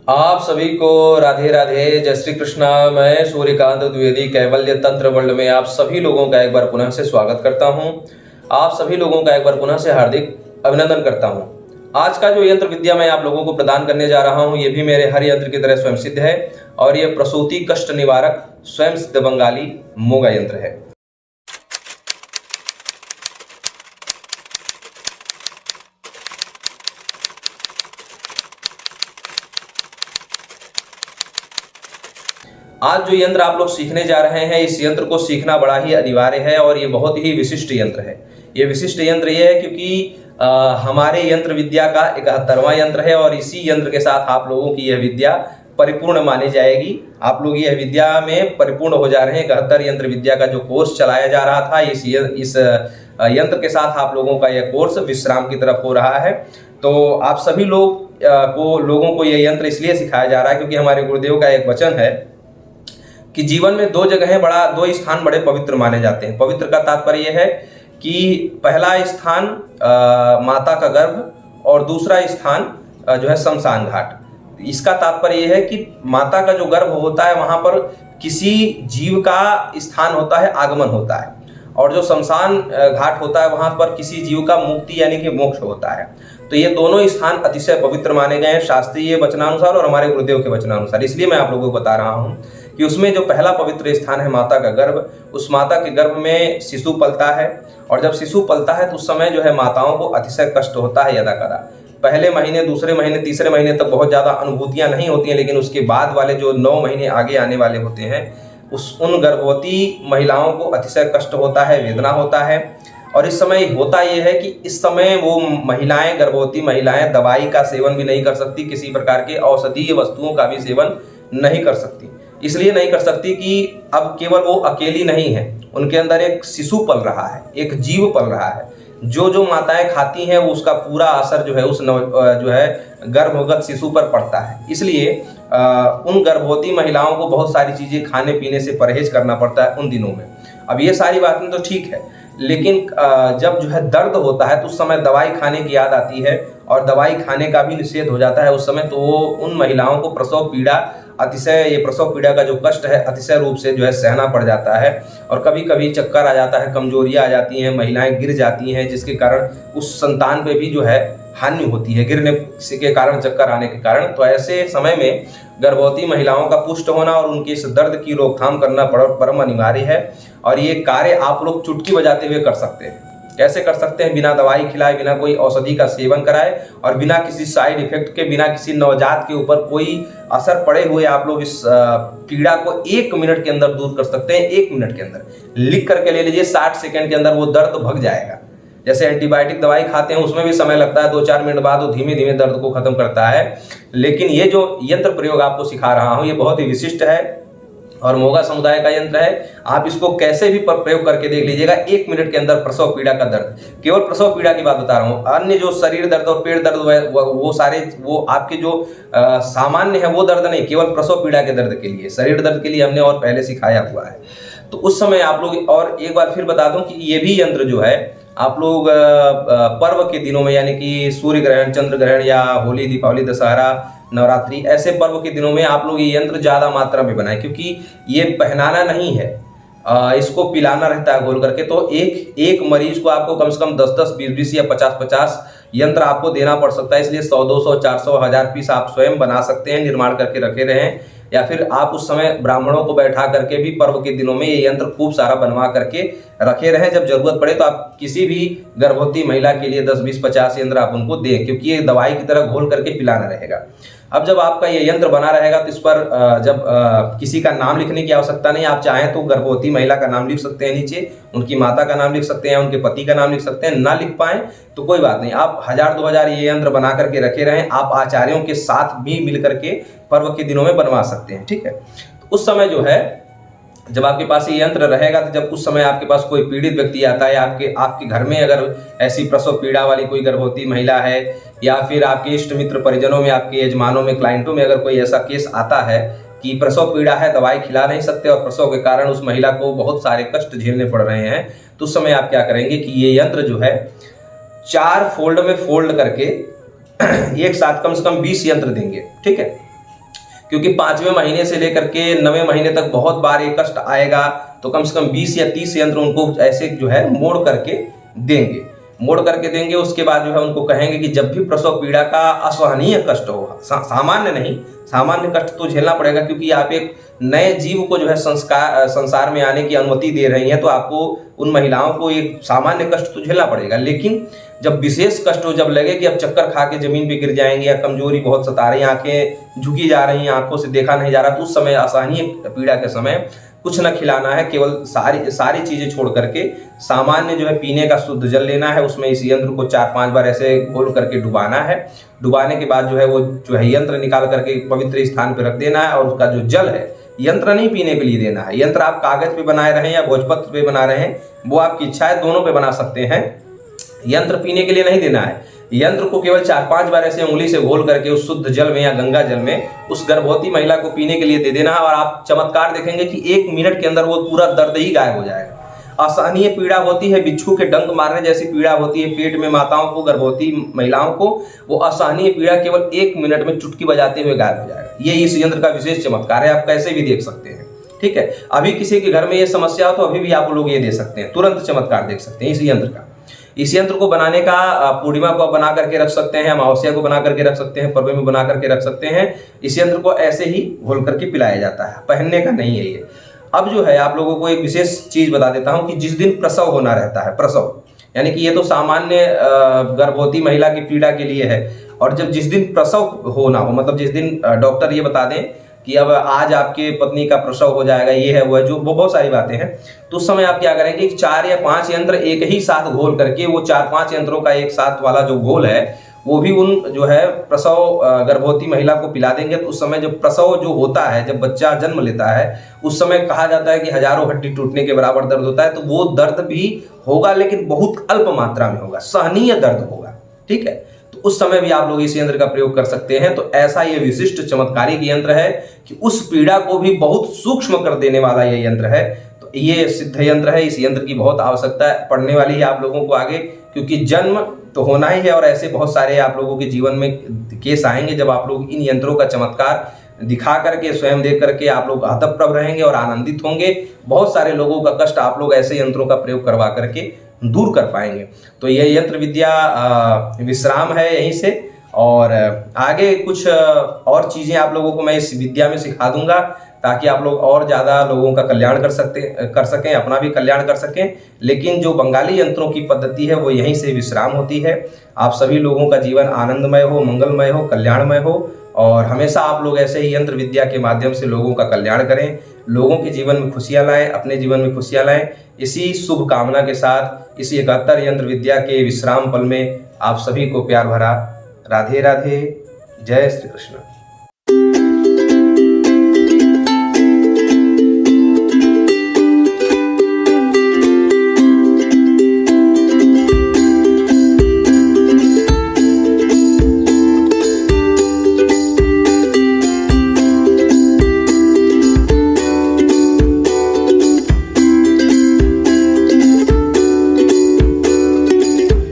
आप सभी को राधे राधे, जय श्री कृष्णा। मैं सूर्यकांत द्विवेदी कैवल्य तंत्र वर्ल्ड में आप सभी लोगों का एक बार पुनः से स्वागत करता हूं। आप सभी लोगों का एक बार पुनः से हार्दिक अभिनंदन करता हूं। आज का जो यंत्र विद्या मैं आप लोगों को प्रदान करने जा रहा हूं, ये भी मेरे हर यंत्र की तरह स्वयं सिद्ध है और ये प्रसूति कष्ट निवारक स्वयं सिद्ध बंगाली मोगा यंत्र है। आज जो यंत्र आप लोग सीखने जा रहे हैं, इस यंत्र को सीखना बड़ा ही अनिवार्य है और ये बहुत ही विशिष्ट यंत्र है। ये विशिष्ट यंत्र ये है क्योंकि हमारे यंत्र विद्या का 71वां यंत्र है और इसी यंत्र के साथ आप लोगों की यह विद्या परिपूर्ण मानी जाएगी। आप लोग यह विद्या में परिपूर्ण हो जा रहे हैं। 71 यंत्र विद्या का जो कोर्स चलाया जा रहा था, इस यंत्र के साथ आप लोगों का यह कोर्स विश्राम की तरफ हो रहा है। तो आप सभी लोगों को यह यंत्र इसलिए सिखाया जा रहा है क्योंकि हमारे गुरुदेव का एक वचन है कि जीवन में दो स्थान बड़े पवित्र माने जाते हैं। पवित्र का तात्पर्य यह है कि पहला स्थान माता का गर्भ और दूसरा स्थान जो है शमशान घाट। इसका तात्पर्य यह है कि माता का जो गर्भ होता है वहां पर किसी जीव का स्थान होता है, आगमन होता है, और जो शमशान घाट होता है वहां पर किसी जीव का मुक्ति यानी कि मोक्ष होता है। तो ये दोनों स्थान अतिशय पवित्र माने गए हैं शास्त्रीय वचनानुसार और हमारे गुरुदेव के वचनानुसार। इसलिए मैं आप लोगों को बता रहा हूं कि उसमें जो पहला पवित्र स्थान है माता का गर्भ, उस माता के गर्भ में शिशु पलता है और जब शिशु पलता है तो उस समय जो है माताओं को अतिशय कष्ट होता है यदा कदा। पहले महीने, दूसरे महीने, तीसरे महीने तक बहुत ज़्यादा अनुभूतियाँ नहीं होती हैं, लेकिन उसके बाद वाले जो 9 महीने आगे आने वाले होते हैं उन गर्भवती महिलाओं को अतिशय कष्ट होता है, वेदना होता है। और इस समय होता यह है कि इस समय वो महिलाएं, गर्भवती महिलाएं दवाई का सेवन भी नहीं कर सकती, किसी प्रकार के औषधीय वस्तुओं का भी सेवन नहीं कर सकती। इसलिए नहीं कर सकती कि अब केवल वो अकेली नहीं है, उनके अंदर एक शिशु पल रहा है, एक जीव पल रहा है। जो माताएं खाती हैं उसका पूरा असर जो है उस जो है गर्भवत शिशु पर पड़ता है। इसलिए उन गर्भवती महिलाओं को बहुत सारी चीज़ें खाने पीने से परहेज करना पड़ता है उन दिनों में। अब ये सारी बातें तो ठीक है, लेकिन जब जो है दर्द होता है तो उस समय दवाई खाने की याद आती है और दवाई खाने का भी निषेध हो जाता है उस समय। तो वो उन महिलाओं को प्रसव पीड़ा ये प्रसव पीड़ा का जो कष्ट है अतिशय रूप से जो है सहना पड़ जाता है और कभी कभी चक्कर आ जाता है, कमजोरियाँ आ जाती हैं, महिलाएं गिर जाती हैं, जिसके कारण उस संतान पे भी जो है हानि होती है, गिरने के कारण, चक्कर आने के कारण। तो ऐसे समय में गर्भवती महिलाओं का पुष्ट होना और उनके इस दर्द की रोकथाम करना परम अनिवार्य है और ये कार्य आप लोग चुटकी बजाते हुए कर सकते हैं। कैसे कर सकते हैं? बिना दवाई खिलाए, बिना कोई औषधि का सेवन कराए और बिना किसी साइड इफेक्ट के, बिना किसी नवजात के ऊपर कोई असर पड़े हुए आप लोग इस पीड़ा को 1 मिनट के अंदर दूर कर सकते हैं। 1 मिनट के अंदर लिख करके ले लीजिए, 60 सेकंड के अंदर वो दर्द भग जाएगा। जैसे एंटीबायोटिक दवाई खाते हैं उसमें भी समय लगता है, 2-4 मिनट बाद वो धीमे धीमे दर्द को खत्म करता है। लेकिन ये जो यंत्र प्रयोग आपको सिखा रहा हूँ ये बहुत ही विशिष्ट है और मोगा समुदाय का यंत्र है। आप इसको कैसे भी प्रयोग करके देख लीजिएगा। 1 मिनट के अंदर प्रसव पीड़ा का दर्द, केवल प्रसव पीड़ा की बात बता रहा हूँ, अन्य जो शरीर दर्द और पेट दर्द वो आपके जो सामान्य है वो दर्द नहीं, केवल प्रसव पीड़ा के दर्द के लिए, शरीर दर्द के लिए हमने और पहले सिखाया हुआ है। तो उस समय आप लोग, और एक बार फिर बता दूं कि ये भी यंत्र जो है आप लोग पर्व के दिनों में, यानी कि सूर्य ग्रहण, चंद्र ग्रहण या होली, दीपावली, दशहरा, नवरात्रि, ऐसे पर्व के दिनों में आप लोग ये यंत्र ज़्यादा मात्रा में बनाएं क्योंकि ये पहनाना नहीं है, इसको पिलाना रहता है घोल करके। तो एक मरीज को आपको कम से कम 10-10, 20-20 या 50-50 यंत्र आपको देना पड़ सकता है। इसलिए 100, 200, 400, 1000 पीस आप स्वयं बना सकते हैं, निर्माण करके रखे रहें, या फिर आप उस समय ब्राह्मणों को बैठा करके भी पर्व के दिनों में ये यंत्र खूब सारा बनवा करके रखे रहें। जब जरूरत पड़े तो आप किसी भी गर्भवती महिला के लिए 10, 20, 50 यंत्र आप उनको दें, क्योंकि ये दवाई की तरह घोल करके पिलाना रहेगा। अब जब आपका ये यंत्र बना रहेगा तो इस पर जब किसी का नाम लिखने की आवश्यकता नहीं, आप चाहें तो गर्भवती महिला का नाम लिख सकते हैं, नीचे उनकी माता का नाम लिख सकते हैं, उनके पति का नाम लिख सकते हैं। ना लिख पाएं तो कोई बात नहीं, आप 1000-2000 ये यंत्र बना करके रखे रहें। आप आचार्यों के साथ भी मिल करके पर्व के दिनों में बनवा सकते हैं, ठीक है। तो उस समय जो है जब आपके पास ये यंत्र रहेगा तो जब उस समय आपके पास कोई पीड़ित व्यक्ति आता है, आपके घर में अगर ऐसी प्रसव पीड़ा वाली कोई गर्भवती महिला है या फिर आपके इष्ट मित्र परिजनों में, आपके यजमानों में, क्लाइंटों में अगर कोई ऐसा केस आता है कि प्रसव पीड़ा है, दवाई खिला नहीं सकते और प्रसव के कारण उस महिला को बहुत सारे कष्ट झेलने पड़ रहे हैं, तो उस समय आप क्या करेंगे कि ये यंत्र जो है 4 फोल्ड में फोल्ड करके एक साथ कम से कम 20 यंत्र देंगे, ठीक है। क्योंकि 5वें महीने से लेकर के 9वें महीने तक बहुत बार ये कष्ट आएगा, तो कम से कम 20 या 30 यंत्र उनको ऐसे जो है मोड़ करके देंगे। उसके बाद जो है उनको कहेंगे कि जब भी प्रसव पीड़ा का असहनीय कष्ट हो, सामान्य नहीं, सामान्य कष्ट तो झेलना पड़ेगा, क्योंकि आप एक नए जीव को जो है संसार में आने की अनुमति दे रही हैं, तो आपको उन महिलाओं को एक सामान्य कष्ट तो झेलना पड़ेगा। लेकिन जब विशेष कष्ट हो, जब लगे कि अब चक्कर खा के जमीन पे गिर जाएंगे या कमजोरी बहुत सता रही, आंखें झुकी जा रही हैं, आंखों से देखा नहीं जा रहा, तो उस समय असहनीय पीड़ा के समय कुछ न खिलाना है, केवल सारी चीजें छोड़ करके सामान्य जो है पीने का शुद्ध जल लेना है। उसमें इस यंत्र को 4-5 बार ऐसे घोल करके डुबाना है। डुबाने के बाद जो है वो जो है यंत्र निकाल करके पवित्र स्थान पर रख देना है, और उसका जो जल है, यंत्र नहीं पीने के लिए देना है। यंत्र आप कागज पे बनाए रहे हैं या भोजपत्र पे बना रहे हैं, वो आपकी इच्छा है, दोनों पे बना सकते हैं। यंत्र पीने के लिए नहीं देना है। यंत्र को केवल 4-5 बार ऐसे उंगली से घोल करके उस शुद्ध जल में या गंगा जल में उस गर्भवती महिला को पीने के लिए दे देना है, और आप चमत्कार देखेंगे कि 1 मिनट के अंदर वो पूरा दर्द ही गायब हो जाएगा। असहनीय पीड़ा होती है, बिच्छू के डंक मारने जैसी पीड़ा होती है पेट में माताओं को, गर्भवती महिलाओं को, वो असहनीय पीड़ा केवल 1 मिनट में चुटकी बजाते हुए गायब हो जाएगा। ये इस यंत्र का विशेष चमत्कार है, आप कैसे भी देख सकते हैं। ठीक है, अभी किसी के घर में ये समस्या हो तो अभी भी आप लोग ये दे सकते हैं, तुरंत चमत्कार देख सकते हैं इस यंत्र का। इस यंत्र को बनाने का पूर्णिमा को बना करके रख सकते हैं, अमावस्या को बना करके रख सकते हैं, पर्व में बना करके रख सकते हैं। इस यंत्र को ऐसे ही घोल करके पिलाया जाता है, पहनने का नहीं है ये। अब जो है आप लोगों को एक विशेष चीज बता देता हूं कि जिस दिन प्रसव होना रहता है, प्रसव यानी कि ये तो सामान्य गर्भवती महिला की पीड़ा के लिए है, और जब जिस दिन प्रसव होना हो, मतलब जिस दिन डॉक्टर ये बता दें कि अब आज आपके पत्नी का प्रसव हो जाएगा, ये है वो है, जो बहुत सारी बातें हैं, तो उस समय आप क्या करेंगे कि 4 या 5 यंत्र एक ही साथ घोल करके, वो 4-5 यंत्रों का एक साथ वाला जो घोल है, वो भी उन जो है प्रसव गर्भवती महिला को पिला देंगे। तो उस समय जब प्रसव जो होता है, जब बच्चा जन्म लेता है, उस समय कहा जाता है कि हजारों हड्डी टूटने के बराबर दर्द होता है। तो वो दर्द भी होगा, लेकिन बहुत अल्प मात्रा में होगा, सहनीय दर्द होगा। ठीक है, तो उस समय भी आप लोग इस यंत्र का प्रयोग कर सकते हैं। तो ऐसा ये विशिष्ट चमत्कारिक यंत्र है कि उस पीड़ा को भी बहुत सूक्ष्म कर देने वाला ये यंत्र है। तो ये सिद्ध यंत्र है, इस यंत्र की बहुत आवश्यकता पड़ने वाली है आप लोगों को आगे, क्योंकि जन्म तो होना ही है, और ऐसे बहुत सारे आप लोगों के जीवन में केस आएंगे जब आप लोग इन यंत्रों का चमत्कार दिखा करके, स्वयं देख करके आप लोग हतप्रभ रहेंगे और आनंदित होंगे। बहुत सारे लोगों का कष्ट आप लोग ऐसे यंत्रों का प्रयोग करवा करके दूर कर पाएंगे। तो ये यंत्र विद्या विश्राम है यहीं से, और आगे कुछ और चीज़ें आप लोगों को मैं इस विद्या में सिखा दूंगा, ताकि आप लोग और ज़्यादा लोगों का कल्याण कर सकें, अपना भी कल्याण कर सकें। लेकिन जो बंगाली यंत्रों की पद्धति है वो यहीं से विश्राम होती है। आप सभी लोगों का जीवन आनंदमय हो, मंगलमय हो, कल्याणमय हो, और हमेशा आप लोग ऐसे ही यंत्र विद्या के माध्यम से लोगों का कल्याण करें, लोगों के जीवन में खुशियाँ लाएं, अपने जीवन में खुशियाँ लाएं। इसी शुभ कामना के साथ इसी 71 यंत्र विद्या के विश्राम पल में आप सभी को प्यार भरा राधे राधे, जय श्री कृष्ण।